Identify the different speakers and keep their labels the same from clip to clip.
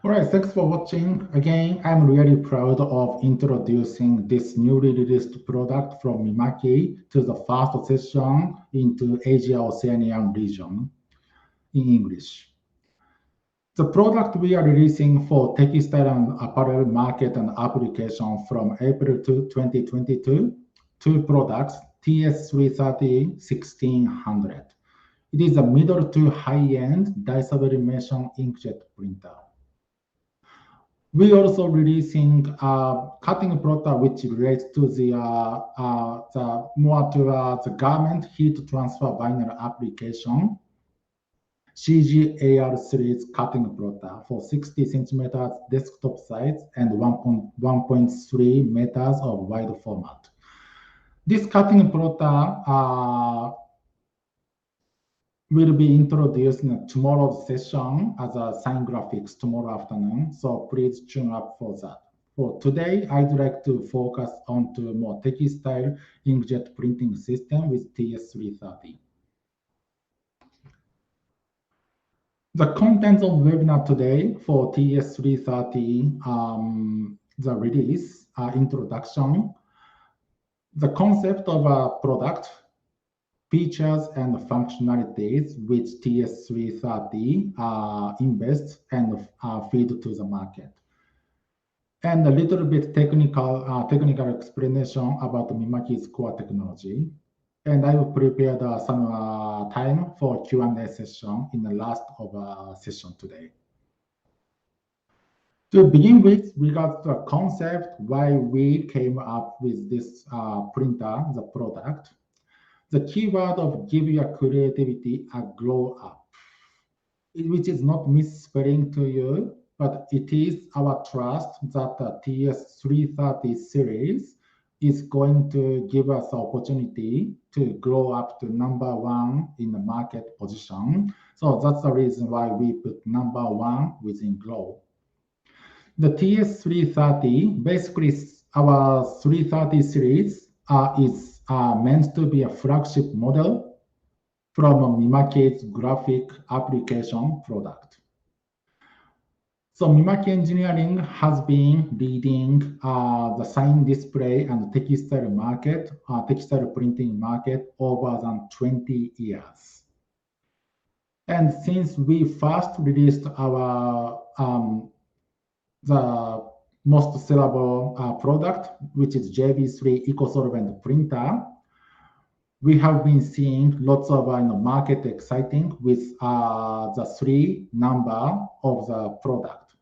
Speaker 1: All right, thanks for watching. Again, I'm really proud of introducing this newly released product from Mimaki to the first session into Asia-Oceania region in English. The product we are releasing for textile and apparel market and application from April 2022, two products, TS330 1600. It is a middle to high-end dye sublimation inkjet printer. We also releasing a cutting product which relates to the more to the garment heat transfer vinyl application. CGAR series cutting product for 60 centimeters desktop size and 1.3 meters of wide format. This cutting product will be introduced in tomorrow's session as a sign graphics tomorrow afternoon, so please tune up for that. For today, I'd like to focus on to more textile inkjet printing system with TS330. The contents of webinar today for TS330, the release, introduction, the concept of a product, features and functionalities which TS330 invests and feed to the market. And a little bit technical explanation about Mimaki's core technology. And I have prepared some time for Q&A session in the last of session today. To begin with, regards to the concept, why we came up with this printer, the product. The keyword of give your creativity a glow up, which is not misspelling to you, but it is our trust that the TS330 series is going to give us the opportunity to grow up to #1 in the market position. So that's the reason why we put #1 within Glow. The TS330, basically our 330 series is meant to be a flagship model from Mimaki's graphic application product. So Mimaki Engineering has been leading the sign display and textile market, textile printing market over than 20 years. And since we first released our the most sellable product, which is JB3 EcoSolvent printer, we have been seeing lots of market exciting with the 3 number of the product.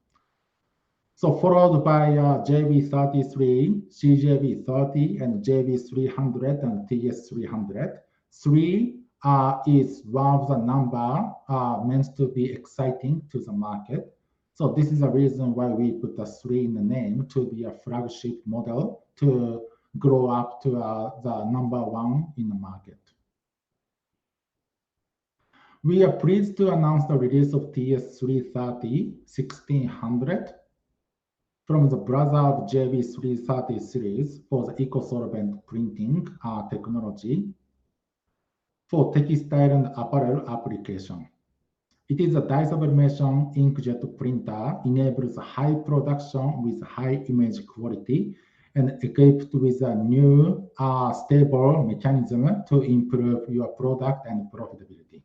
Speaker 1: So followed by JB33, CJB30, and JB300 and TS300. 3 is one of the number meant to be exciting to the market. So this is the reason why we put the 3 in the name to be a flagship model to grow up to the #1 in the market. We are pleased to announce the release of TS330 1600 from the brother of JB330 series for the EcoSolvent printing technology for textile and apparel application. It is a dye sublimation inkjet printer, enables high production with high image quality and equipped with a new stable mechanism to improve your product and profitability.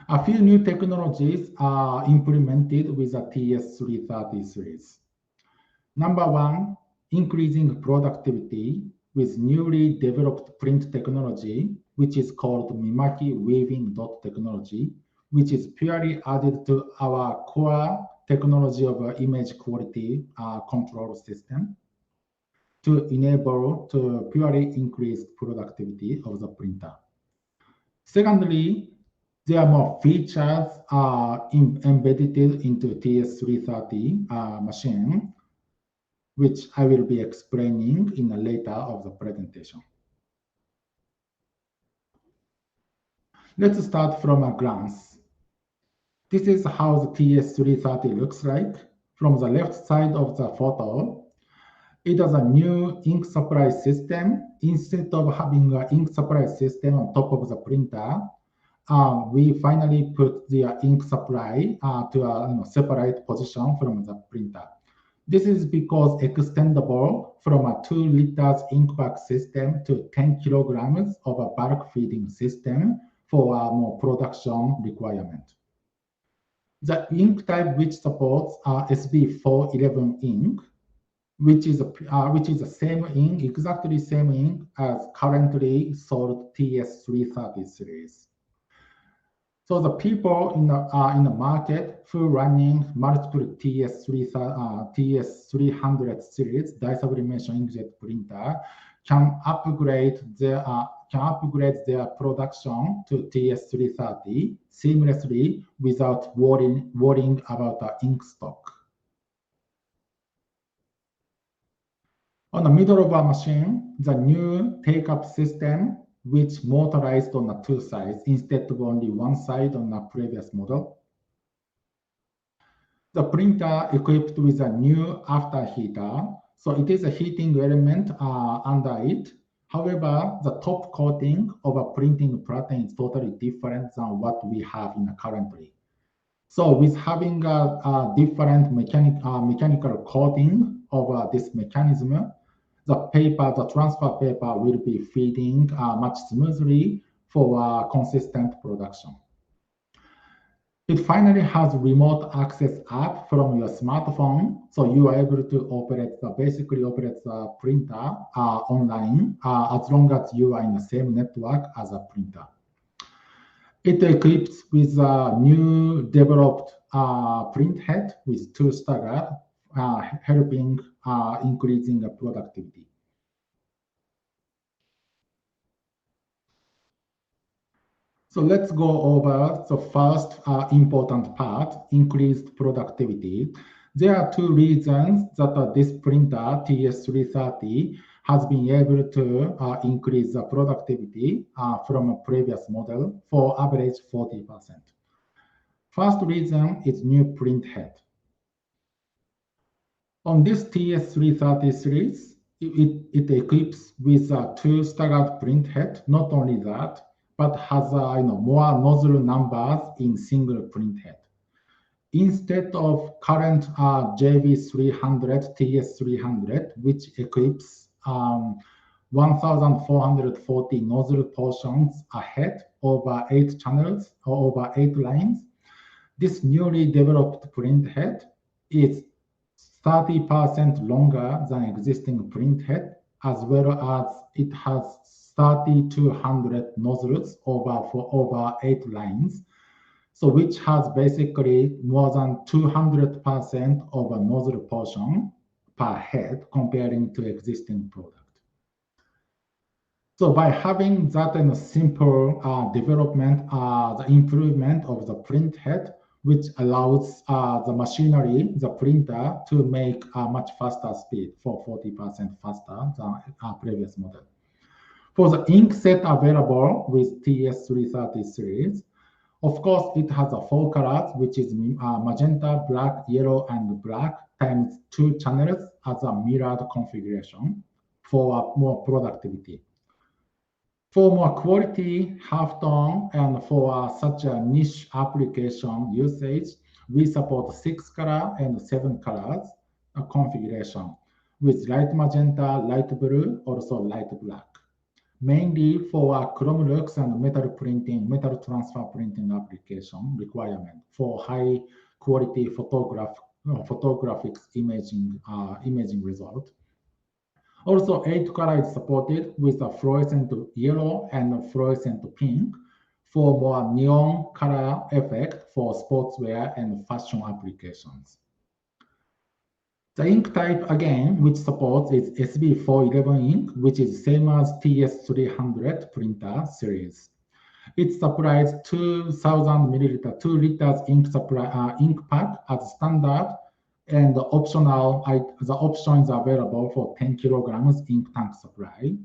Speaker 1: A few new technologies are implemented with the TS330 series. #1, increasing productivity with newly developed print technology, which is called Mimaki Weaving Dot technology, which is purely added to our core technology of image quality control system. to enable to purely increase productivity of the printer. Secondly, there are more features embedded into TS330 machine, which I will be explaining in a later of the presentation. Let's start from a glance. This is how the TS330 looks like. From the left side of the photo, it has a new ink supply system. Instead of having an ink supply system on top of the printer, we finally put the ink supply to a separate position from the printer. This is because extendable from a 2 liters ink bag system to 10 kilograms of a bulk feeding system for a more production requirement. The ink type which supports SB411 ink, which is the same ink, exactly same ink as currently sold TS330 series. So the people in the market who are running multiple TS300 series dye sublimation inkjet printer can upgrade their production to TS330 seamlessly without worrying about the ink stock. On the middle of our machine, the new take-up system, which motorized on the 2 sides instead of only 1 side on the previous model. The printer equipped with a new after heater, so it is a heating element under it. However, the top coating of a printing pattern is totally different than what we have in the currently. So with having a different mechanical coating of this mechanism, the transfer paper will be feeding much smoothly for consistent production. It finally has remote access app from your smartphone, so you are able to basically operate the printer online as long as you are in the same network as a printer. It equips with a new developed print head with 2 stagger, helping increasing the productivity. So let's go over the first important part, increased productivity. There are 2 reasons that this printer, TS330, has been able to increase the productivity from a previous model for average 40%. First reason is new print head. On this TS330 series, it equips with a 2 staggered print head. Not only that, but has more nozzle numbers in single print head. Instead of current JV300, TS300, which equips 1,440 nozzle portions ahead over 8 channels or over 8 lines, this newly developed print head is 30% longer than existing print head, as well as it has 3,200 nozzles over 8 lines, so which has basically more than 200% of a nozzle portion per head comparing to existing product. So by having that in a simple development, the improvement of the print head, which allows the machinery, the printer, to make a much faster speed, for 40% faster than our previous model. For the ink set available with TS330 series, of course, it has 4 colors, which is magenta, black, yellow, and black times 2 channels as a mirrored configuration for more productivity. For more quality, half-tone, and for such a niche application usage, we support 6 color and 7 colors configuration with light magenta, light blue, also light black. Mainly for Chromlux and metal printing, metal transfer printing application requirement for high quality photographic imaging result. Also, 8 color is supported with a fluorescent yellow and fluorescent pink for more neon color effect for sportswear and fashion applications. The ink type again, which supports is SB411 ink, which is same as TS300 printer series. It supplies 2,000 milliliter, 2 liters ink supply ink pack as standard, and the option is available for 10 kilograms ink tank supply.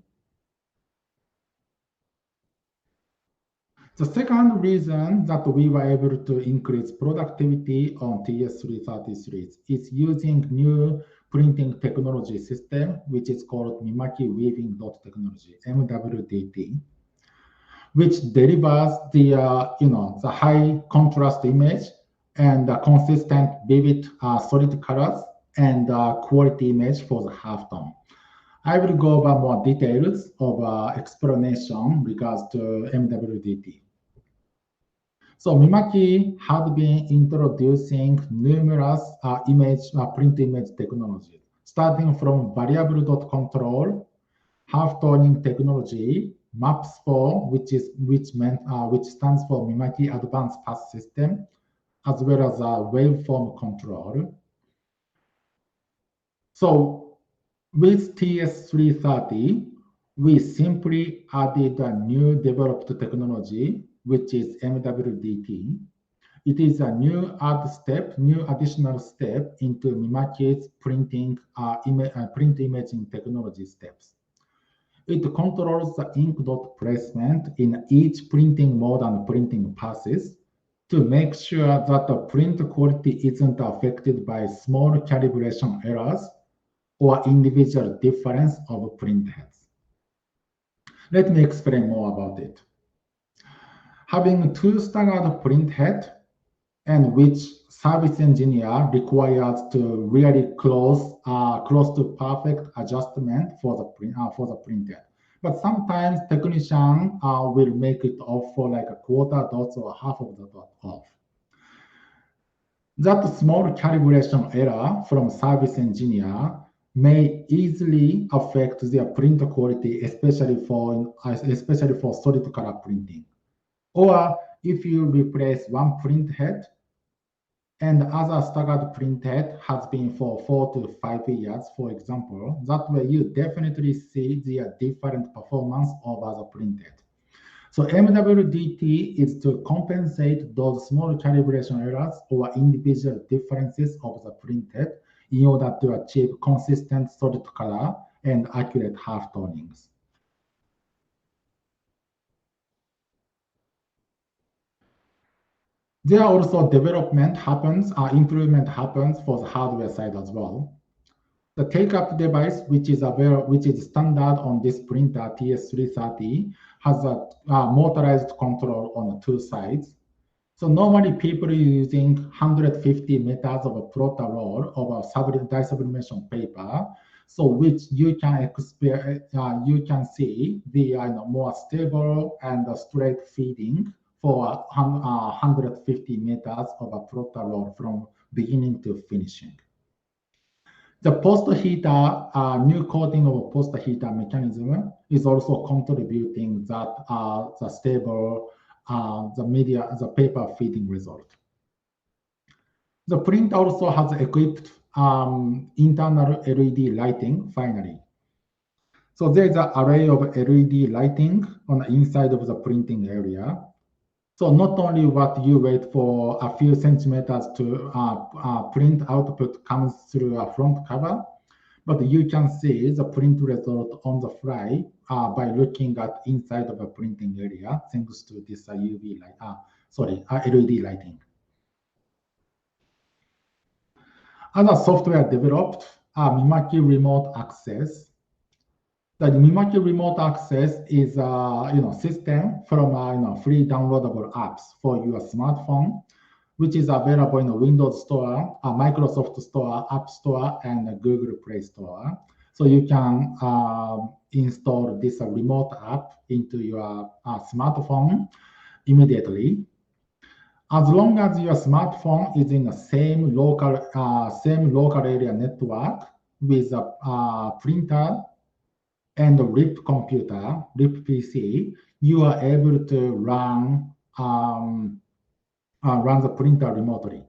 Speaker 1: The second reason that we were able to increase productivity on TS330 series is using new printing technology system, which is called Mimaki Weaving Dot Technology, MWDT, which delivers the the high contrast image and consistent, vivid, solid colors and quality image for the halftone. I will go over more details of explanation regards to MWDT. So Mimaki had been introducing numerous print image technologies, starting from variable dot control, half-toning technology, MAPS4, which stands for Mimaki Advanced Path System, as well as waveform control. So with TS330, we simply added a new developed technology, which is MWDT. It is a new additional step into Mimaki's print imaging technology steps. It controls the ink dot placement in each printing mode and printing passes to make sure that the print quality isn't affected by small calibration errors or individual difference of print heads. Let me explain more about it. Having two standard print heads, and which service engineer requires to really close to perfect adjustment for the print head. But sometimes technician will make it off for like a quarter dot or half of the dot off. That small calibration error from service engineer may easily affect their print quality, especially for solid color printing. Or if you replace one print head and other staggered print head has been for 4 to 5 years, for example, that way you definitely see the different performance of other print head. So MWDT is to compensate those small calibration errors or individual differences of the print head in order to achieve consistent solid color and accurate half tonings. There also improvement happens for the hardware side as well. The take-up device, which is standard on this printer TS330, has a motorized control on two sides. So normally people are using 150 meters of a plotter roll of a dye sublimation paper, so which you can see the more stable and straight feeding for 150 meters of a plotter roll from beginning to finishing. The post heater, new coating of a post heater mechanism is also contributing that the stable the paper feeding result. The print also has equipped internal LED lighting finally. So there's an array of LED lighting on the inside of the printing area. So not only what you wait for a few centimeters to print output comes through a front cover, but you can see the print result on the fly by looking at inside of a printing area thanks to this LED lighting. Other software developed, Mimaki Remote Access. The Mimaki Remote Access is a system from free downloadable apps for your smartphone, which is available in a Windows Store, a Microsoft Store, App Store, and a Google Play Store. So you can install this remote app into your smartphone immediately. As long as your smartphone is in the same local area network with a printer and a RIP computer, RIP PC, you are able to run the printer remotely.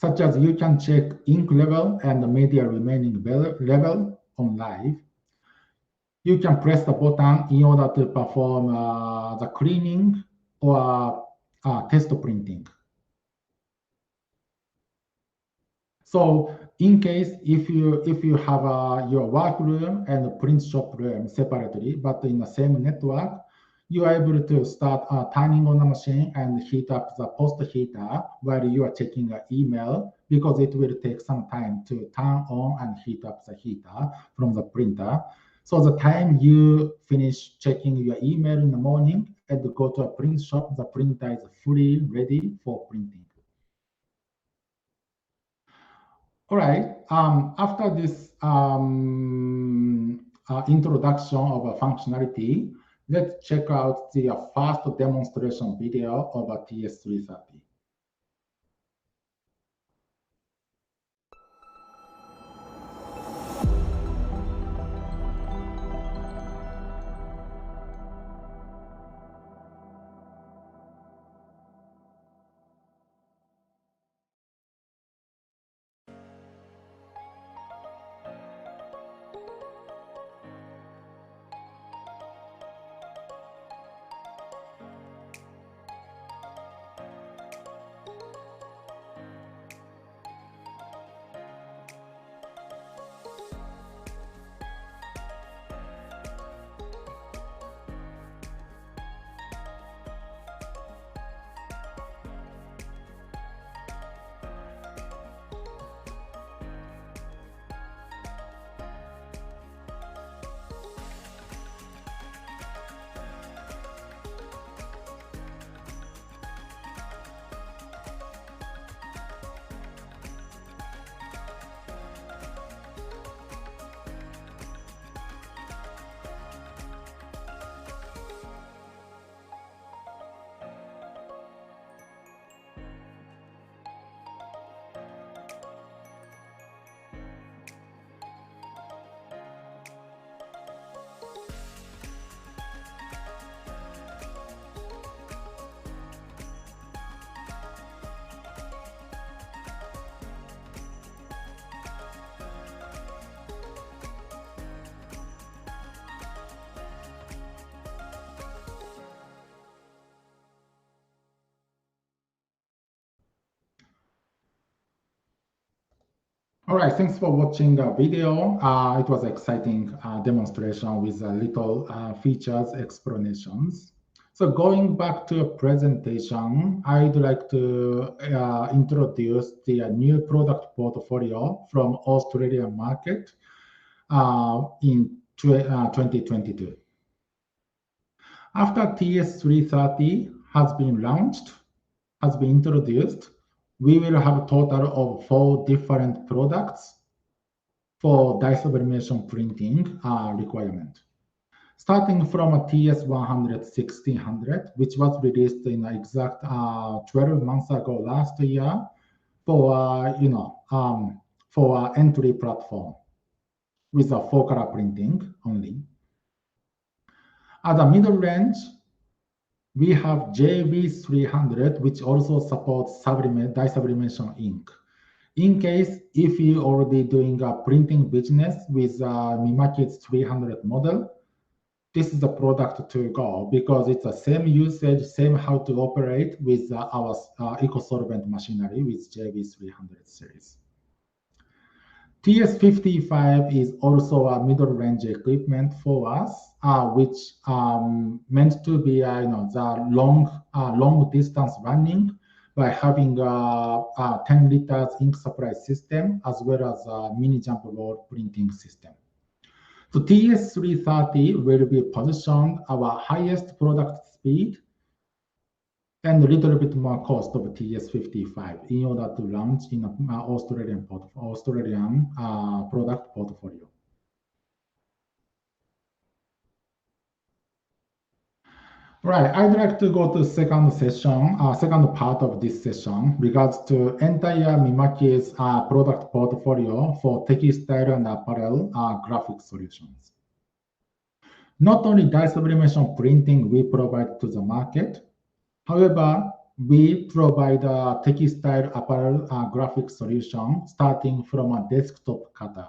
Speaker 1: such as you can check ink level and the media remaining level on live. You can press the button in order to perform the cleaning or test printing. So in case if you have your workroom and print shop room separately, but in the same network, you are able to start turning on the machine and heat up the post heater while you are checking an email, because it will take some time to turn on and heat up the heater from the printer. So the time you finish checking your email in the morning and go to a print shop, the printer is fully ready for printing. All right. After this introduction of a functionality, let's check out the first demonstration video of a TS330. All right, thanks for watching the video. It was an exciting demonstration with little features, explanations. So going back to a presentation, I'd like to introduce the new product portfolio from Australian market in 2022. After TS330 has been launched, has been introduced, we will have a total of 4 different products for dye sublimation printing requirement. Starting from a TS100 1600, which was released in exact 12 months ago last year for for entry platform with a 4-color printing only. At the middle range, we have JV300, which also supports dye sublimation ink. In case if you already doing a printing business with Mimakits 300 model, this is the product to go, because it's the same usage, same how to operate with our EcoSolvent machinery with JV300 series. TS55 is also a middle range equipment for us, which meant to be the long distance running by having a 10 liters ink supply system as well as a mini jump roll printing system. So TS330 will be positioned our highest product speed and a little bit more cost of TS55 in order to launch in an Australian product portfolio. Right, I'd like to go to second part of this session regards to entire Mimaki's product portfolio for textile and apparel graphic solutions. Not only dye sublimation printing we provide to the market, however, we provide a textile apparel graphic solution starting from a desktop cutter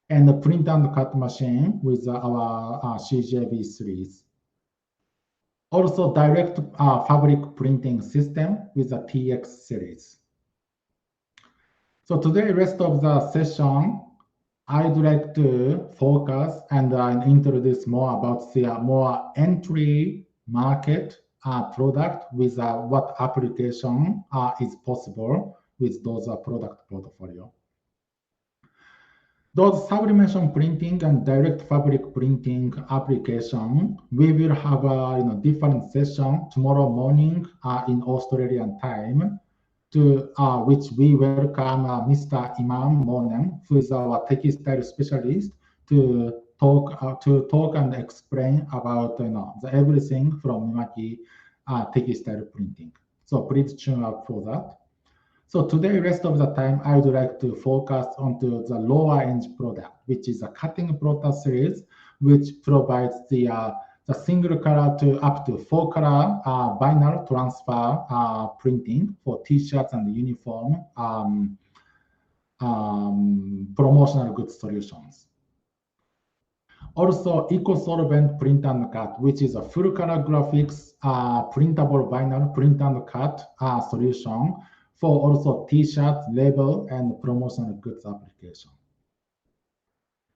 Speaker 1: and a print and cut machine with our CJV series. Also, direct fabric printing system with a TX series. So today, rest of the session, I'd like to focus and introduce more about the more entry market product with what application is possible with those product portfolio. Those sublimation printing and direct fabric printing application, we will have a different session tomorrow morning in Australian time, to which we welcome Mr. Imam Monem, who is our textile specialist, to talk and explain about everything from Mimaki textile printing. So please tune out for that. So today, rest of the time, I would like to focus onto the lower range product, which is a cutting product series, which provides the single color to up to 4 color vinyl transfer printing for T-shirts and uniform promotional goods solutions. Also, EcoSolvent print and cut, which is a full color graphics printable vinyl print and cut solution for also T-shirts, label, and promotional goods application.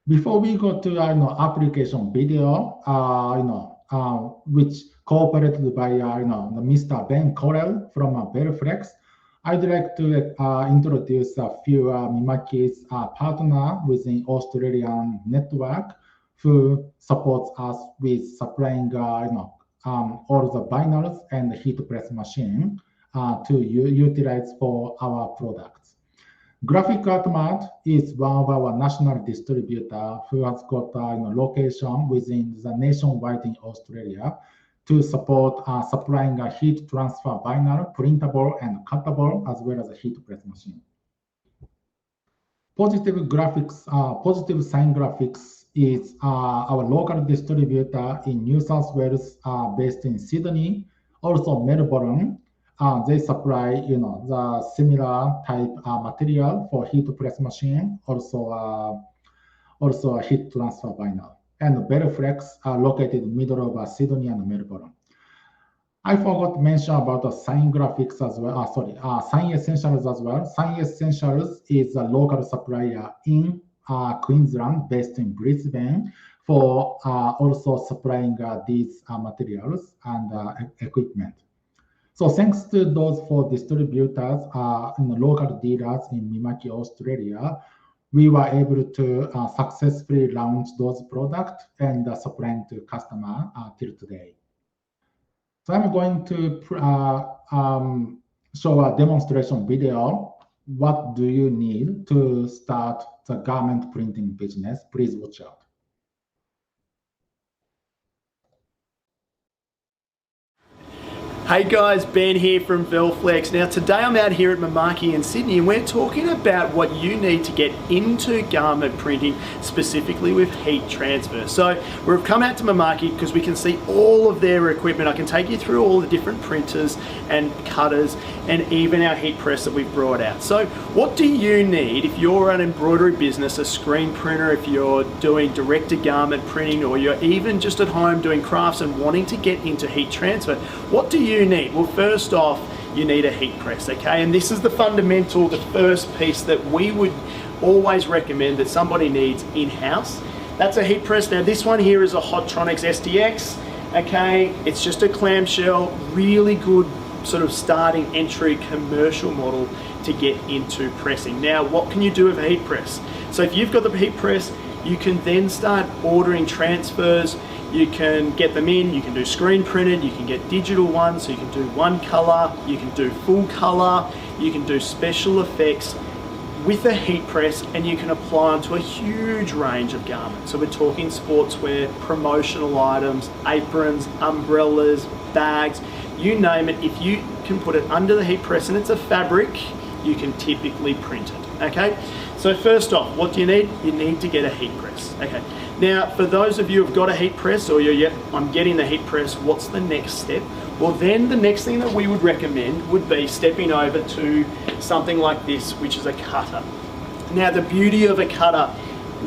Speaker 1: Before we go to application video, which cooperated by Mr. Ben Correll from Bellflex, I'd like to introduce a few Mimaki's partner within Australian network who supports us with supplying all the vinyls and heat press machine to utilize for our products. Graphic Art Mart is one of our national distributor who has got location within the nationwide in Australia to support supplying a heat transfer vinyl, printable and cuttable, as well as a heat press machine. Positive Sign Graphics is our local distributor in New South Wales, based in Sydney, also Melbourne. They supply, the similar type material for heat press machine, also a heat transfer vinyl. And Bellflex are located in the middle of Sydney and Melbourne. I forgot to mention about the Sign Graphics as well. Sign Essentials as well. Sign Essentials is a local supplier in Queensland, based in Brisbane, for also supplying these materials and equipment. So thanks to those 4 distributors and local dealers in Mimaki, Australia, we were able to successfully launch those products and supplying to customer till today. So I'm going to show a demonstration video. What do you need to start the garment printing business? Please watch out.
Speaker 2: Hey guys, Ben here from Bellflex. Now today I'm out here at Mimaki in Sydney and we're talking about what you need to get into garment printing, specifically with heat transfer. So we've come out to Mimaki because we can see all of their equipment. I can take you through all the different printers and cutters and even our heat press that we've brought out. So what do you need if you're an embroidery business, a screen printer, if you're doing direct to garment printing, or you're even just at home doing crafts and wanting to get into heat transfer? What do you need? Well, first off, you need a heat press, okay? And this is the fundamental, the first piece that we would always recommend that somebody needs in-house. That's a heat press. Now this one here is a Hotronix SDX, okay? It's just a clamshell, really good sort of starting entry commercial model to get into pressing. Now, what can you do with a heat press? So if you've got the heat press, you can then start ordering transfers. You can get them in, you can do screen printed, you can get digital ones, so you can do one color, you can do full color, you can do special effects with a heat press, and you can apply onto a huge range of garments. So we're talking sportswear, promotional items, aprons, umbrellas, bags, you name it. If you can put it under the heat press and it's a fabric, you can typically print it, okay? So first off, what do you need? You need to get a heat press, okay? Now, for those of you who've got a heat press, or you're, I'm getting the heat press, what's the next step? Well, then the next thing that we would recommend would be stepping over to something like this, which is a cutter. Now, the beauty of a cutter,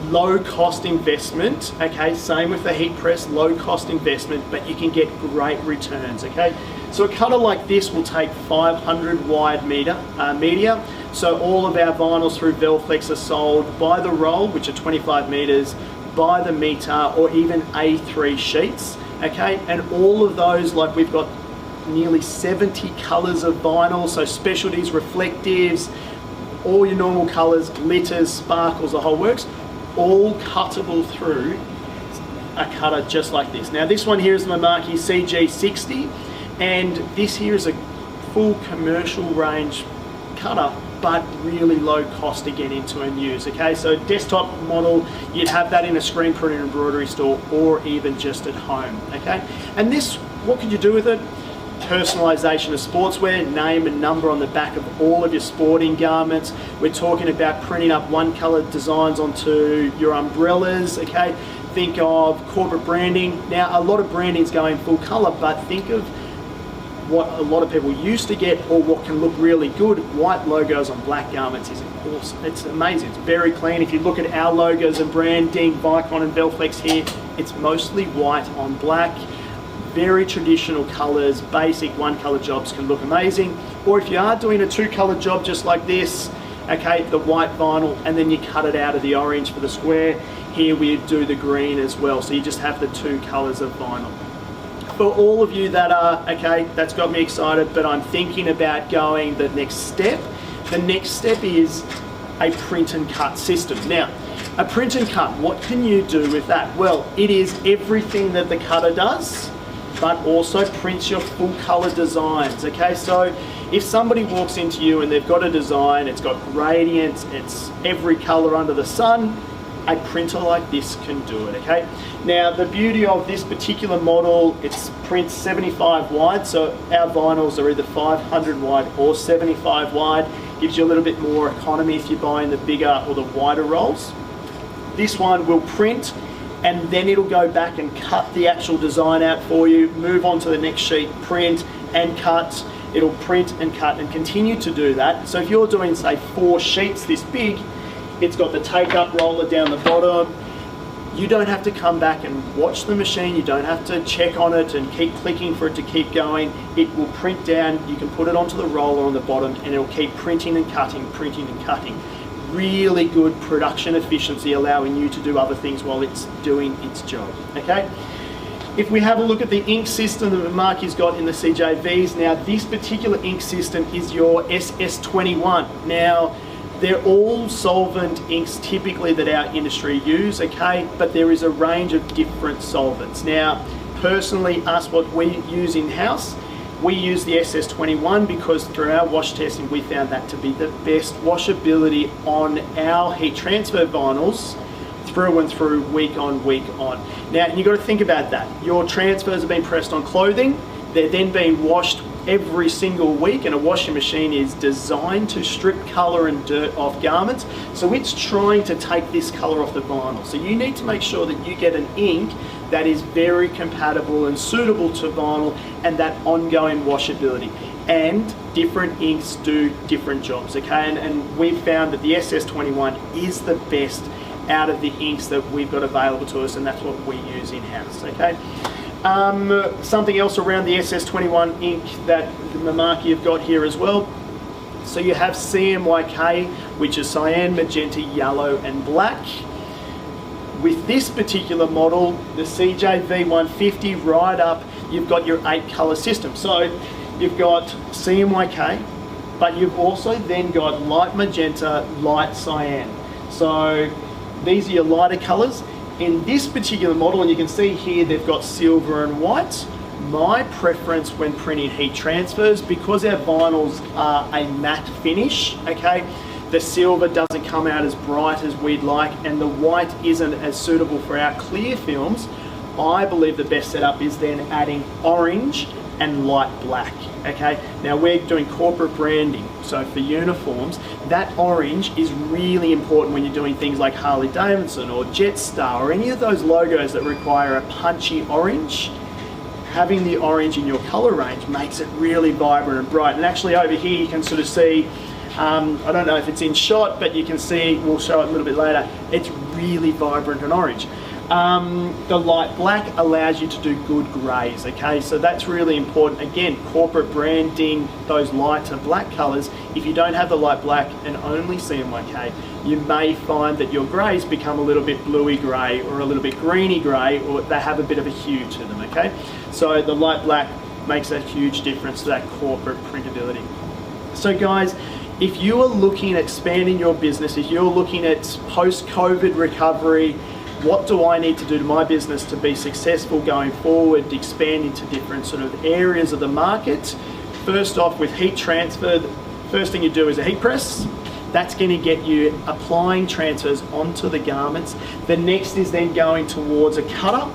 Speaker 2: low cost investment, okay, same with the heat press, low cost investment, but you can get great returns, okay? So a cutter like this will take 500 wide media. So all of our vinyls through Velflex are sold by the roll, which are 25 meters, by the meter, or even A3 sheets, okay? And all of those, like we've got nearly 70 colors of vinyl, so specialties, reflectives, all your normal colors, glitters, sparkles, the whole works, all cuttable through a cutter just like this. Now this one here is the Mimaki CG60, and this here is a full commercial range cutter, but really low cost to get into and use, okay? So desktop model, you'd have that in a screen printing and embroidery store, or even just at home, okay? And this, what could you do with it? Personalization of sportswear, name and number on the back of all of your sporting garments. We're talking about printing up one color designs onto your umbrellas, okay? Think of corporate branding. Now, a lot of branding is going full color, but think of what a lot of people used to get, or what can look really good. White logos on black garments is awesome. It's amazing. It's very clean. If you look at our logos and branding, Vicon and Velflex here, it's mostly white on black. Very traditional colors, basic one color jobs can look amazing. Or if you are doing a two color job just like this, okay, the white vinyl, and then you cut it out of the orange for the square. Here we do the green as well, so you just have the two colors of vinyl. For all of you that are, okay, that's got me excited, but I'm thinking about going the next step. The next step is a print and cut system. Now, a print and cut, what can you do with that? Well, it is everything that the cutter does, but also prints your full color designs, okay? So if somebody walks into you and they've got a design, it's got gradients, it's every color under the sun, a printer like this can do it, okay? Now, the beauty of this particular model, it's prints 75 wide, so our vinyls are either 500 wide or 75 wide. Gives you a little bit more economy if you're buying the bigger or the wider rolls. This one will print, and then it'll go back and cut the actual design out for you, move on to the next sheet, print and cut. It'll print and cut and continue to do that. So if you're doing, say, 4 sheets this big, it's got the take-up roller down the bottom. You don't have to come back and watch the machine. You don't have to check on it and keep clicking for it to keep going. It will print down. You can put it onto the roller on the bottom, and it'll keep printing and cutting, printing and cutting. Really good production efficiency, allowing you to do other things while it's doing its job, okay? If we have a look at the ink system that Mimaki's got in the CJVs, now this particular ink system is your SS21. Now, they're all solvent inks typically that our industry use, okay? But there is a range of different solvents. Now, personally, us, what we use in-house, we use the SS21 because through our wash testing, we found that to be the best washability on our heat transfer vinyls through and through, week on, week on. Now, and you've got to think about that. Your transfers have been pressed on clothing. They're then being washed every single week, and a washing machine is designed to strip color and dirt off garments. So it's trying to take this color off the vinyl. So you need to make sure that you get an ink that is very compatible and suitable to vinyl and that ongoing washability. And different inks do different jobs, okay? And we've found that the SS21 is the best out of the inks that we've got available to us, and that's what we use in-house, okay? Something else around the SS21 ink that the Mimaki have got here as well. So you have CMYK, which is cyan, magenta, yellow, and black. With this particular model, the CJV150 right up, you've got your 8 color system. So you've got CMYK, but you've also then got light magenta, light cyan. So these are your lighter colors. In this particular model, and you can see here they've got silver and white. My preference when printing heat transfers, because our vinyls are a matte finish, okay, the silver doesn't come out as bright as we'd like, and the white isn't as suitable for our clear films. I believe the best setup is then adding orange and light black, okay? Now we're doing corporate branding, so for uniforms, that orange is really important when you're doing things like Harley Davidson or Jetstar or any of those logos that require a punchy orange. having the orange in your color range makes it really vibrant and bright. And actually over here you can sort of see, I don't know if it's in shot, but you can see, we'll show it a little bit later, it's really vibrant and orange. The light black allows you to do good grays, okay? So that's really important. Again, corporate branding, those lighter black colors, if you don't have the light black and only CMYK, you may find that your grays become a little bit bluey gray or a little bit greeny gray, or they have a bit of a hue to them, okay? So the light black makes a huge difference to that corporate printability. So guys, if you are looking at expanding your business, if you're looking at post-COVID recovery, what do I need to do to my business to be successful going forward, to expand into different sort of areas of the market? First off, with heat transfer, the first thing you do is a heat press. That's going to get you applying transfers onto the garments. The next is then going towards a cutter,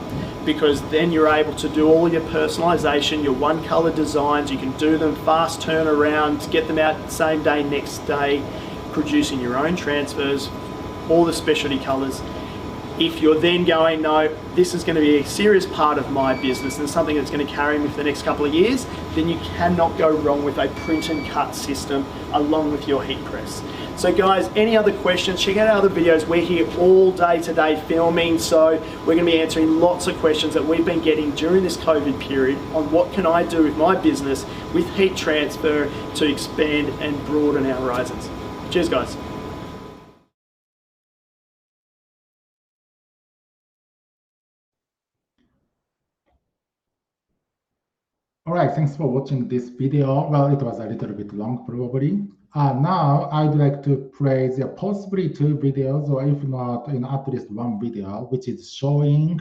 Speaker 2: because then you're able to do all your personalization, your one color designs. You can do them fast turnaround, get them out same day, next day, producing your own transfers, all the specialty colors. If you're then going, no, this is going to be a serious part of my business and something that's going to carry me for the next couple of years, then you cannot go wrong with a print and cut system along with your heat press. So guys, any other questions, check out our other videos. We're here all day today filming, so we're going to be answering lots of questions that we've been getting during this COVID period on what can I do with my business with heat transfer to expand and broaden our horizons. Cheers guys.
Speaker 1: All right, thanks for watching this video. Well, it was a little bit long probably. Now I'd like to play the possibly 2 videos, or if not, at least 1 video, which is showing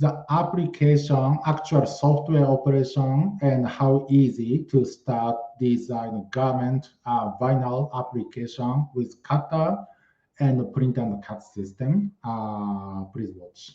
Speaker 1: the application, actual software operation, and how easy to start this garment vinyl application with cutter and print and cut system. Please watch.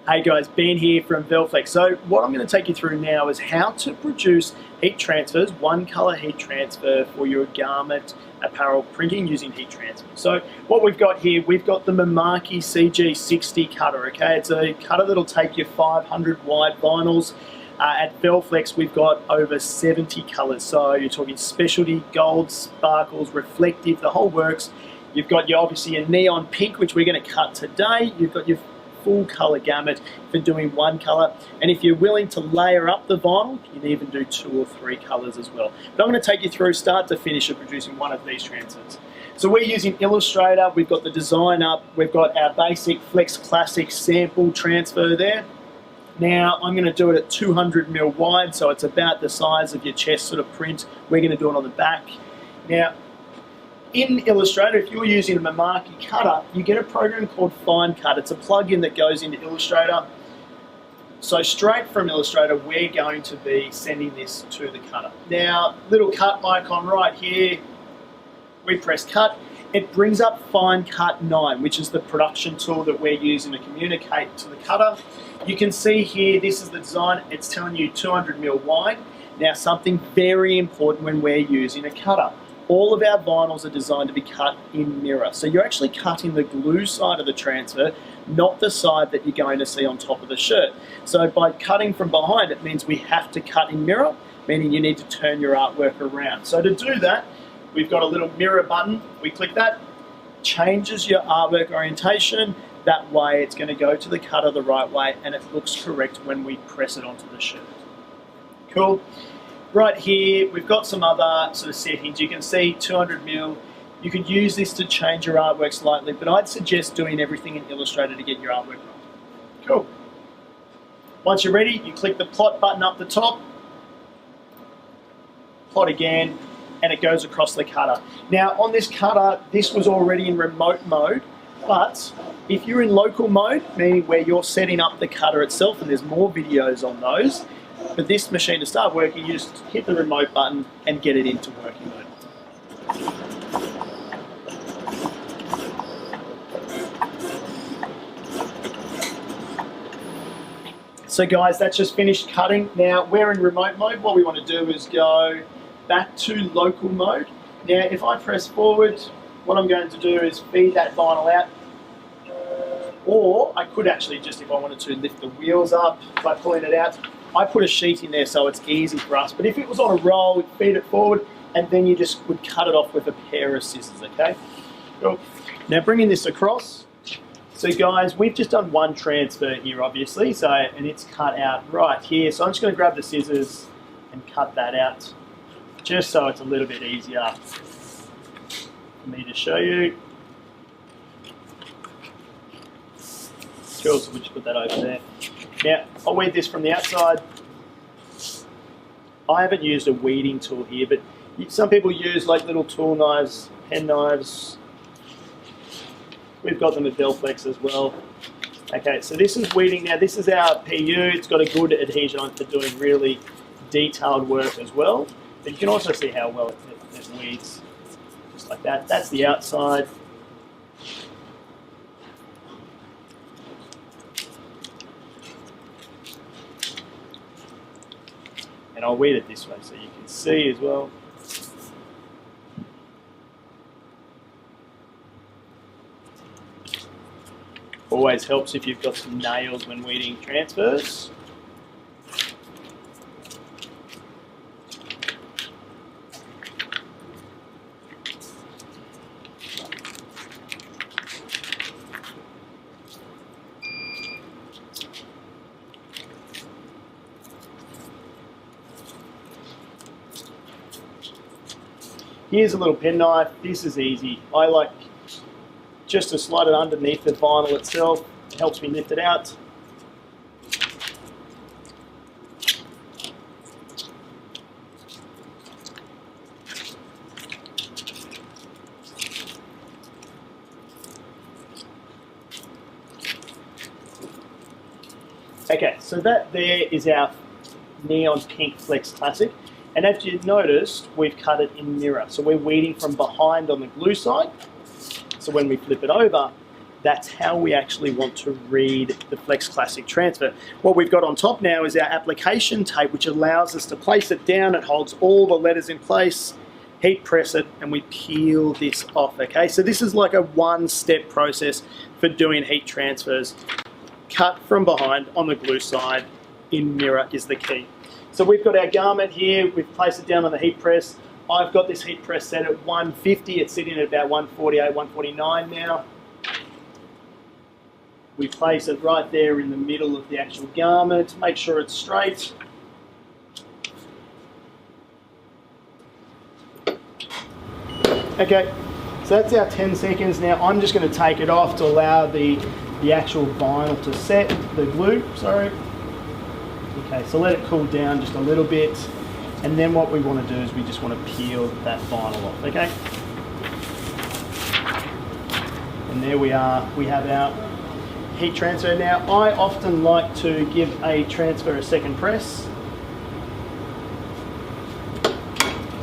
Speaker 2: Hey guys, Ben here from Velflex. So what I'm going to take you through now is how to produce heat transfers, one color heat transfer for your garment apparel printing using heat transfer. So what we've got here, we've got the Mimaki CG60 cutter, okay? It's a cutter that'll take your 500 wide vinyls. At Velflex, we've got over 70 colors. So you're talking specialty, gold, sparkles, reflective, the whole works. You've got your, obviously, a neon pink, which we're going to cut today. You've got your full color gamut for doing one color, and if you're willing to layer up the vinyl, you can even do 2 or 3 colors as well. But I'm going to take you through start to finish of producing one of these transfers. So we're using Illustrator, we've got the design up, we've got our basic Flex Classic sample transfer there. Now I'm going to do it at 200mm wide, so it's about the size of your chest sort of print. We're going to do it on the back. Now in Illustrator, if you're using a Mimaki cutter, you get a program called Fine Cut. It's a plugin that goes into Illustrator. So straight from Illustrator, we're going to be sending this to the cutter. Now, little cut icon right here, we press cut. It brings up Fine Cut 9, which is the production tool that we're using to communicate to the cutter. You can see here, this is the design. It's telling you 200mm wide. Now, something very important when we're using a cutter. All of our vinyls are designed to be cut in mirror. So you're actually cutting the glue side of the transfer, not the side that you're going to see on top of the shirt. So by cutting from behind, it means we have to cut in mirror, meaning you need to turn your artwork around. So to do that, we've got a little mirror button. We click that, changes your artwork orientation. That way it's going to go to the cutter the right way and it looks correct when we press it onto the shirt. Cool. Right here, we've got some other sort of settings. You can see 200mm. You could use this to change your artwork slightly, but I'd suggest doing everything in Illustrator to get your artwork right. Cool. Once you're ready, you click the plot button up the top, plot again, and it goes across the cutter. Now on this cutter, this was already in remote mode, but if you're in local mode, meaning where you're setting up the cutter itself, and there's more videos on those, for this machine to start working, you just hit the remote button and get it into working mode. So guys, that's just finished cutting. Now we're in remote mode. What we want to do is go back to local mode. Now if I press forward, what I'm going to do is feed that vinyl out Or I could actually just, if I wanted to, lift the wheels up by pulling it out. I put a sheet in there so it's easy for us. But if it was on a roll, we'd feed it forward and then you just would cut it off with a pair of scissors, okay? Cool. Now bringing this across. So guys, we've just done one transfer here, obviously, and it's cut out right here. So I'm just going to grab the scissors and cut that out, just so it's a little bit easier for me to show you. Cool, so we'll just put that over there. Now, I'll weed this from the outside. I haven't used a weeding tool here, but some people use like little tool knives, pen knives. We've got them at Velflex as well. Okay, so this is weeding. Now this is our PU. It's got a good adhesion on it for doing really detailed work as well. But you can also see how well it weeds, just like that. That's the outside. And I'll weed it this way so you can see as well. Always helps if you've got some nails when weeding transfers. Here's a little pen knife. This is easy. I like just to slide it underneath the vinyl itself. It helps me lift it out. Okay, so that there is our neon pink Flex Classic. And as you noticed, we've cut it in mirror. So we're weeding from behind on the glue side. So when we flip it over, that's how we actually want to read the Flex Classic transfer. What we've got on top now is our application tape, which allows us to place it down. It holds all the letters in place, heat press it, and we peel this off, okay? So this is like a one-step process for doing heat transfers. Cut from behind on the glue side, in mirror is the key. So we've got our garment here, we've placed it down on the heat press. I've got this heat press set at 150, it's sitting at about 148, 149 now. We place it right there in the middle of the actual garment, make sure it's straight. Okay, so that's our 10 seconds. Now I'm just going to take it off to allow the actual vinyl to set, the glue, sorry. Okay, so let it cool down just a little bit. And then what we want to do is we just want to peel that vinyl off, okay? And there we are, we have our heat transfer. Now, I often like to give a transfer a second press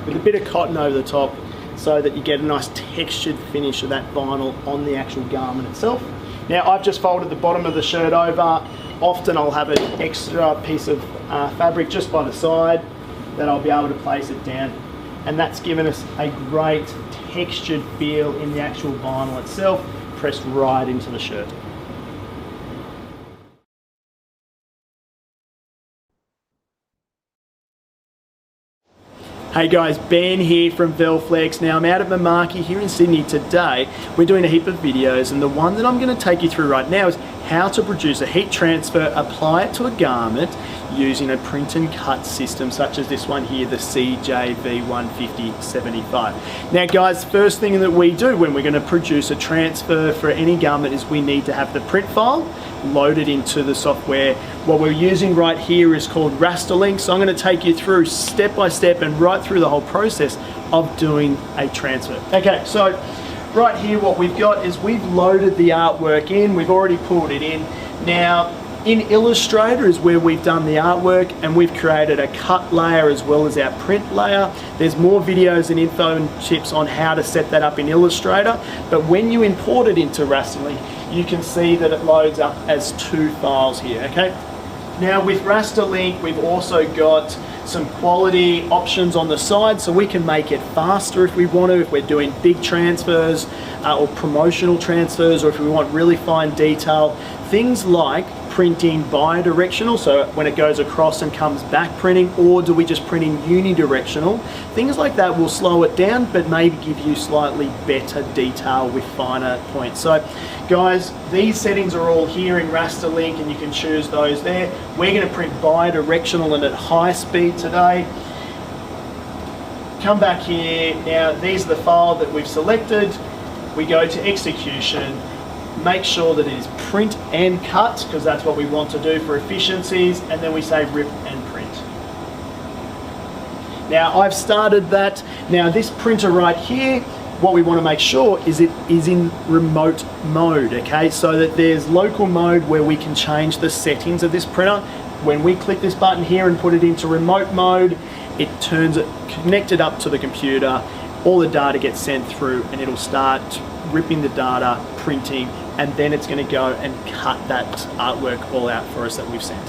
Speaker 2: with a bit of cotton over the top so that you get a nice textured finish of that vinyl on the actual garment itself. Now, I've just folded the bottom of the shirt over. Often I'll have an extra piece of fabric just by the side that I'll be able to place it down, and that's given us a great textured feel in the actual vinyl itself, pressed right into the shirt. Hey guys, Ben here from Velflex. Now I'm out at Mamaki here in Sydney today. We're doing a heap of videos, and the one that I'm going to take you through right now is how to produce a heat transfer, apply it to a garment using a print and cut system such as this one here, the CJV150-75. Now guys, first thing that we do when we're going to produce a transfer for any garment is we need to have the print file loaded into the software. What we're using right here is called Rasterlink, so I'm going to take you through step by step and right through the whole process of doing a transfer. Okay, so right here what we've got is we've loaded the artwork in, we've already pulled it in. Now in Illustrator is where we've done the artwork, and we've created a cut layer as well as our print layer. There's more videos and info and tips on how to set that up in Illustrator, but when you import it into Rasterlink, you can see that it loads up as two files here, okay? Now with Rasterlink, we've also got some quality options on the side, so we can make it faster if we want to, if we're doing big transfers or promotional transfers, or if we want really fine detail. Things like printing bidirectional, so when it goes across and comes back printing, or do we just print in unidirectional? Things like that will slow it down, but maybe give you slightly better detail with finer points. So guys, these settings are all here in Rasterlink, and you can choose those there. We're going to print bidirectional and at high speed today. Come back here. Now these are the file that we've selected. We go to execution. Make sure that it is print and cut, because that's what we want to do for efficiencies, and then we say rip and print. Now I've started that. Now this printer right here, what we want to make sure is it is in remote mode, okay? So that there's local mode where we can change the settings of this printer. When we click this button here and put it into remote mode, it turns it connected up to the computer, all the data gets sent through, and it'll start ripping the data, printing, and then it's going to go and cut that artwork all out for us that we've sent.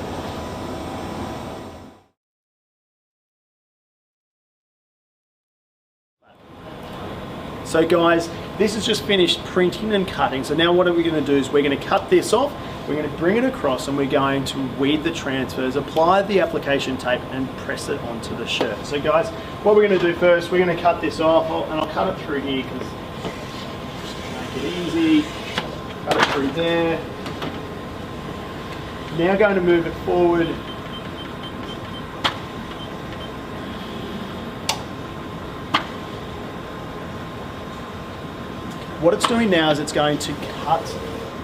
Speaker 2: So guys, this is just finished printing and cutting. So now what are we going to do is we're going to cut this off, we're going to bring it across, and we're going to weed the transfers, apply the application tape, and press it onto the shirt. So guys, what we're going to do first, we're going to cut this off, and I'll cut it through here because make it easy. Cut it through there. Now going to move it forward. What it's doing now is it's going to cut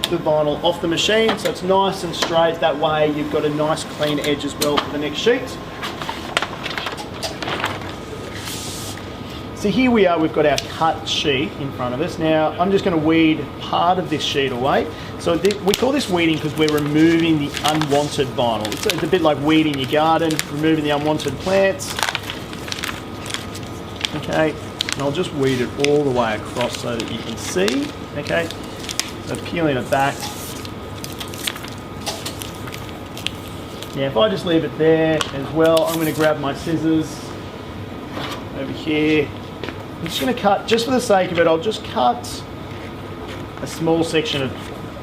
Speaker 2: the vinyl off the machine, so it's nice and straight. That way you've got a nice clean edge as well for the next sheet. So here we are, we've got our cut sheet in front of us. Now I'm just going to weed part of this sheet away. So we call this weeding because we're removing the unwanted vinyl. It's a bit like weeding your garden, removing the unwanted plants. Okay, and I'll just weed it all the way across so that you can see. Okay, so peeling it back. Now if I just leave it there as well, I'm going to grab my scissors over here. I'm just going to cut, just for the sake of it, I'll just cut a small section of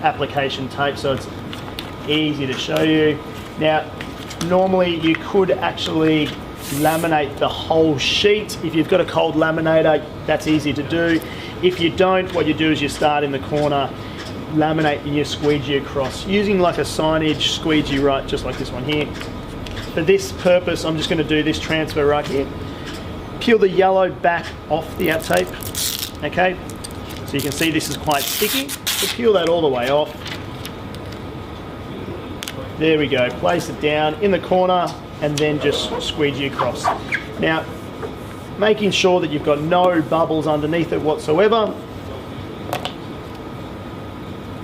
Speaker 2: application tape so it's easy to show you. Now, normally you could actually laminate the whole sheet. If you've got a cold laminator, that's easy to do. If you don't, what you do is you start in the corner, laminate, and you squeegee across. Using like a signage squeegee, right, just like this one here. For this purpose, I'm just going to do this transfer right here. Peel the yellow back off the app tape, okay? So you can see this is quite sticky. So peel that all the way off. There we go, place it down in the corner and then just squeegee across. Now, making sure that you've got no bubbles underneath it whatsoever.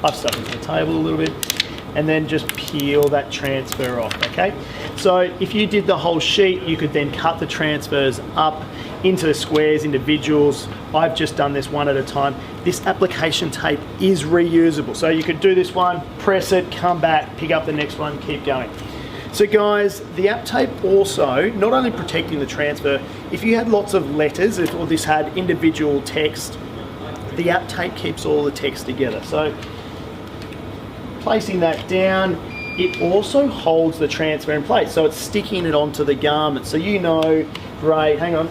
Speaker 2: I've stuck it to the table a little bit. And then just peel that transfer off, okay? So if you did the whole sheet, you could then cut the transfers up into squares, individuals. I've just done this one at a time. This application tape is reusable. So you could do this one, press it, come back, pick up the next one, keep going. So guys, the app tape also, not only protecting the transfer, if you had lots of letters, or this had individual text, the app tape keeps all the text together. So placing that down, it also holds the transfer in place. So it's sticking it onto the garment. So you know, great, hang on,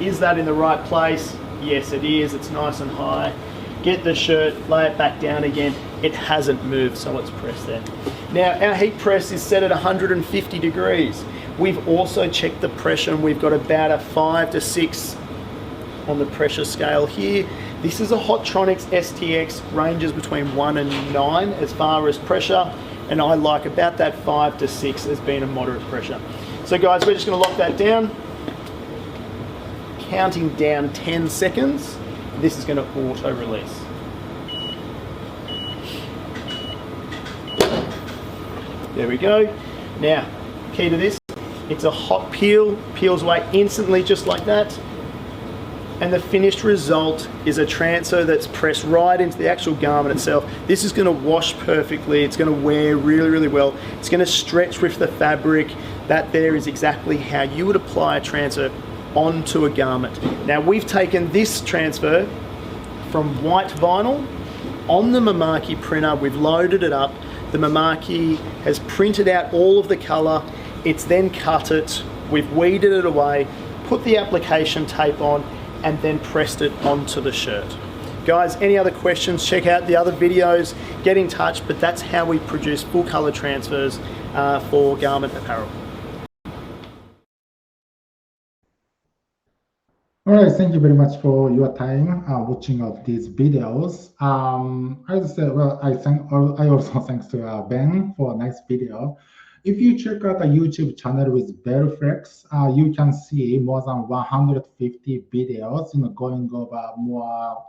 Speaker 2: is that in the right place? Yes, it is, it's nice and high. Get the shirt, lay it back down again. It hasn't moved, so it's pressed there. Now, our heat press is set at 150 degrees. We've also checked the pressure, and we've got about a 5 to 6 on the pressure scale here. This is a Hotronix STX, ranges between 1 and 9 as far as pressure, and I like about that 5 to 6 as being a moderate pressure. So guys, we're just going to lock that down, counting down 10 seconds. This is going to auto release. There we go. Now, key to this, it's a hot peel, peels away instantly just like that. and the finished result is a transfer that's pressed right into the actual garment itself. This is going to wash perfectly. It's going to wear really, really well. It's going to stretch with the fabric. That there is exactly how you would apply a transfer onto a garment. Now we've taken this transfer from white vinyl on the Mimaki printer. We've loaded it up. The Mimaki has printed out all of the color. It's then cut it. We've weeded it away, put the application tape on, and then pressed it onto the shirt. Guys, any other questions, check out the other videos, get in touch, but that's how we produce full color transfers for garment apparel.
Speaker 1: All right, thank you very much for your time watching of these videos. I would say, well, I also thanks to Ben for a nice video. If you check out the YouTube channel with Veriflex, you can see more than 150 videos, going over more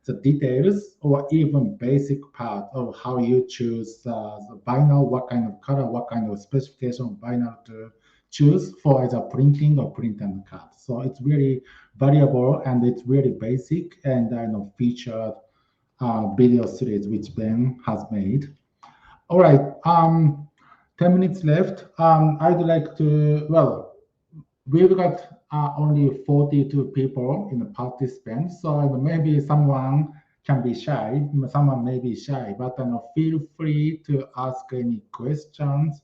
Speaker 1: the details or even basic part of how you choose the vinyl, what kind of color, what kind of specification of vinyl to choose for either printing or print and cut. So it's really variable and it's really basic and featured video series which Ben has made. All right. 10 minutes left. I'd like to, well, we've got only 42 people in the participants, so maybe someone can be shy, someone may be shy, but feel free to ask any questions.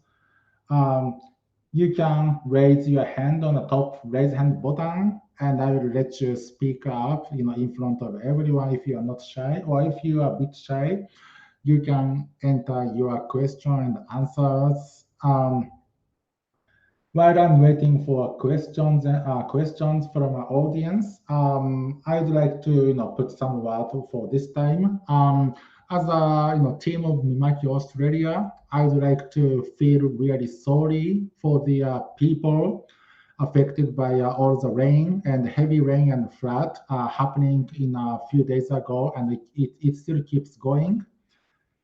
Speaker 1: You can raise your hand on the top raise hand button, and I will let you speak up, in front of everyone if you are not shy, or if you are a bit shy, you can enter your question and answers. While I'm waiting for questions from our audience, I'd like to put some word for this time. As a team of Mimaki Australia, I would like to feel really sorry for the people affected by all the rain and heavy rain and flood happening in a few days ago, and it still keeps going.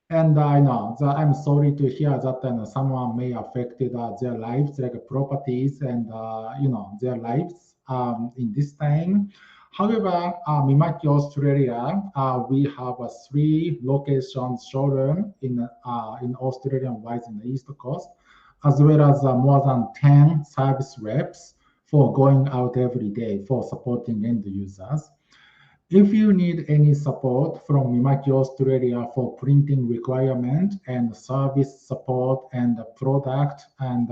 Speaker 1: And I know that I'm sorry to hear that someone may affected their lives, like properties and their lives in this time. However, Mimaki Australia, we have 3 locations showroom in Australian-wise in the East Coast, as well as more than 10 service reps for going out every day for supporting end users. If you need any support from Mimaki Australia for printing requirement and service support and product and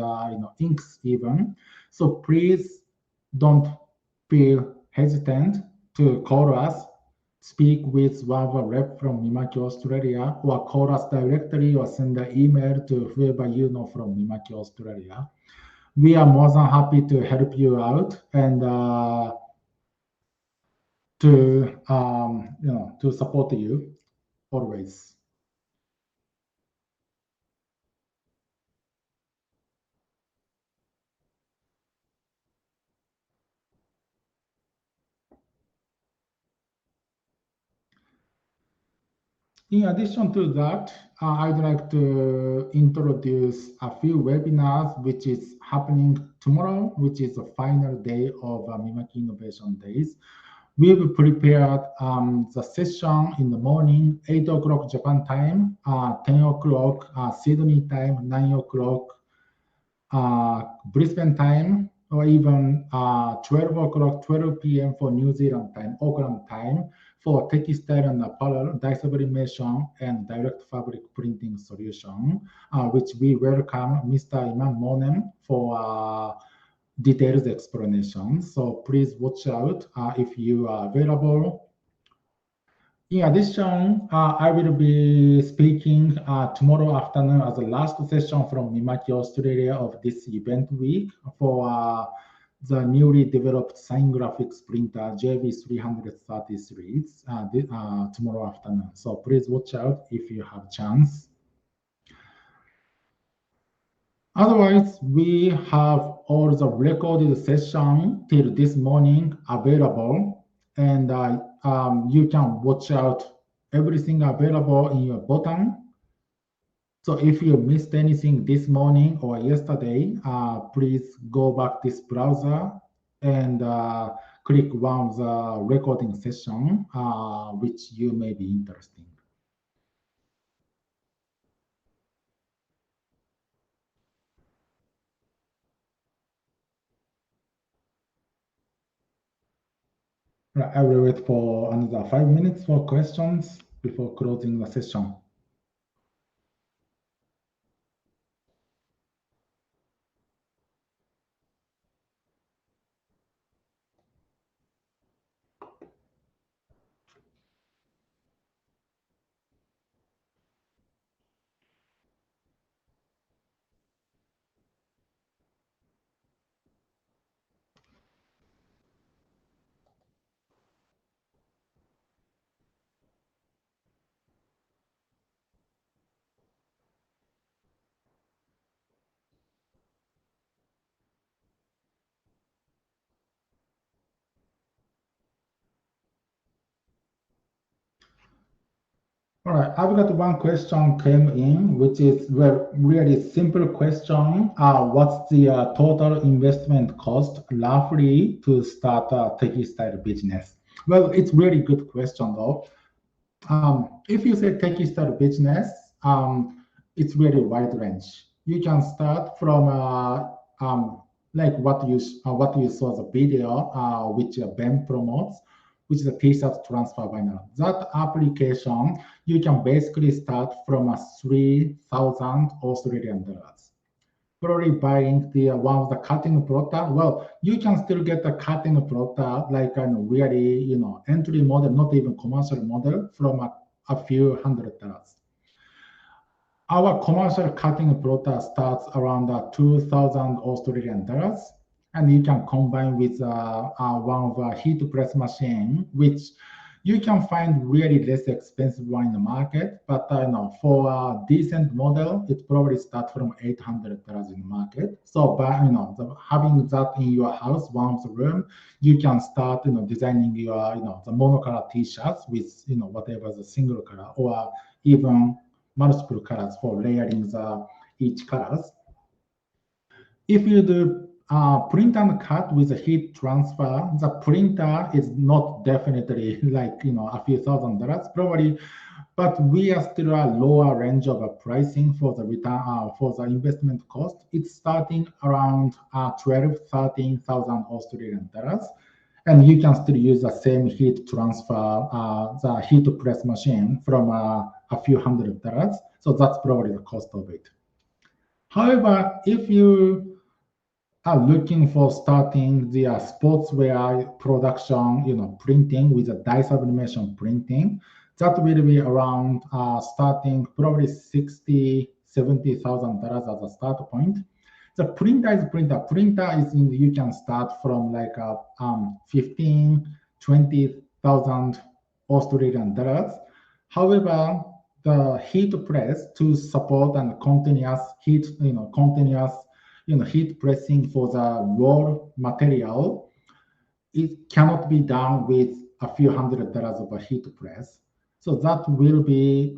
Speaker 1: inks even, so please don't feel hesitant to call us, speak with one of our rep from Mimaki Australia, or call us directly or send an email to whoever you know from Mimaki Australia. We are more than happy to help you out and to support you always. In addition to that, I'd like to introduce a few webinars which is happening tomorrow, which is the final day of Mimaki Innovation Days. We've prepared the session in the morning, 8 o'clock Japan time, 10 o'clock Sydney time, 9 o'clock Brisbane time, or even 12 o'clock, 12 p.m. for New Zealand time, Auckland time, for textile and apparel dye sublimation and direct fabric printing solution, which we welcome Mr. Iman Monem for detailed explanation. So please watch out if you are available. In addition, I will be speaking tomorrow afternoon as the last session from Mimaki Australia of this event week for the newly developed Sign Graphics printer JV330 series tomorrow afternoon. So please watch out if you have chance. Otherwise, we have all the recorded session till this morning available, and you can watch out everything available in your button. So if you missed anything this morning or yesterday, please go back this browser and click one of the recording session, which you may be interested in. I will wait for another 5 minutes for questions before closing the session. All right, I've got one question came in, which is really simple question. What's the total investment cost roughly to start a textile business? Well, it's really good question though. If you say textile business, it's really wide range. You can start from like what you saw the video, which Ben promotes, which is a T-shirt transfer vinyl. That application, you can basically start from 3,000 Australian dollars. Probably buying the one of the cutting product. Well, you can still get a cutting product like a really entry model, not even commercial model, from a few $100s. Our commercial cutting product starts around 2,000 Australian dollars. And you can combine with one of a heat press machine, which you can find really less expensive one in the market. But for a decent model, it probably starts from $800 in the market. So by having that in your house, one of the room, you can start designing your the monocolor T-shirts with whatever the single color or even multiple colors for layering each colors. If you do print and cut with a heat transfer, the printer is not definitely like a few $1,000s probably, but we are still a lower range of pricing for the return for the investment cost. It's starting around 12,000-13,000 Australian dollars, and you can still use the same heat transfer, the heat press machine from a few $100s. So that's probably the cost of it. However, if you are looking for starting the sportswear production, printing with a dye sublimation printing, that will be around starting probably $60,000-$70,000 as a start point. The printer is you can start from like 15,000-20,000 Australian dollars. However, the heat press to support and continuous heat, heat pressing for the raw material, it cannot be done with a few $100s of a heat press. So that will be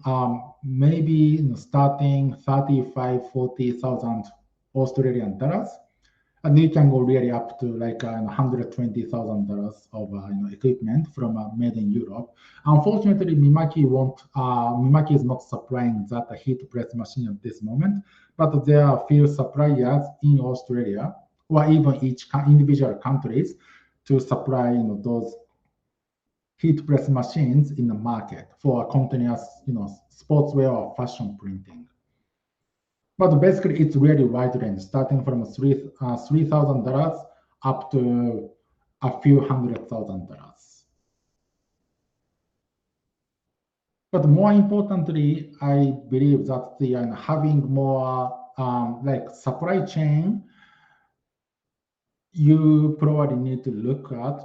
Speaker 1: maybe starting 35,000-40,000 Australian dollars, and you can go really up to like $120,000 of equipment from made in Europe. Unfortunately, Mimaki is not supplying that heat press machine at this moment, but there are a few suppliers in Australia or even each individual countries to supply those heat press machines in the market for continuous sportswear or fashion printing. But basically, it's really wide range, starting from $3,000 up to a few $100,000. But more importantly, I believe that the having more like supply chain, you probably need to look at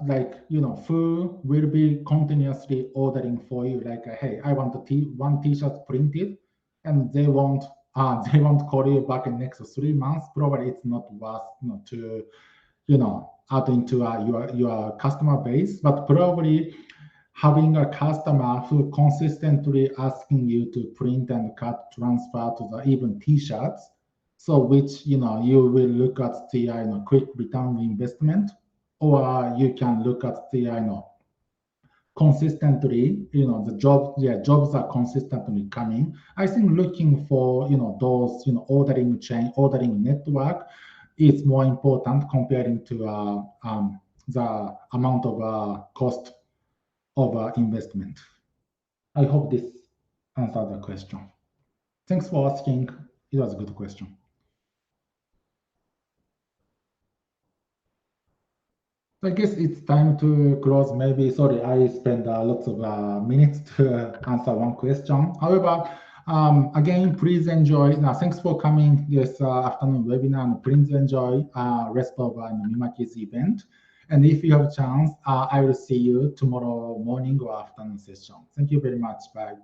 Speaker 1: who will be continuously ordering for you. Like, hey, I want one T-shirt printed, and they won't call you back in next 3 months. Probably it's not worth to add into your customer base. But probably having a customer who consistently asking you to print and cut, transfer to the even T-shirts, so which you will look at the quick return on investment. or you can look at the, consistently, jobs are consistently coming. I think looking for, those, ordering chain, ordering network is more important comparing to the amount of cost of investment. I hope this answered the question. Thanks for asking. It was a good question. I guess it's time to close. Maybe, sorry, I spent lots of minutes to answer one question. However, again, please enjoy. Thanks for coming this afternoon webinar, and please enjoy rest of Mimaki's event. And if you have a chance, I will see you tomorrow morning or afternoon session. Thank you very much. Bye.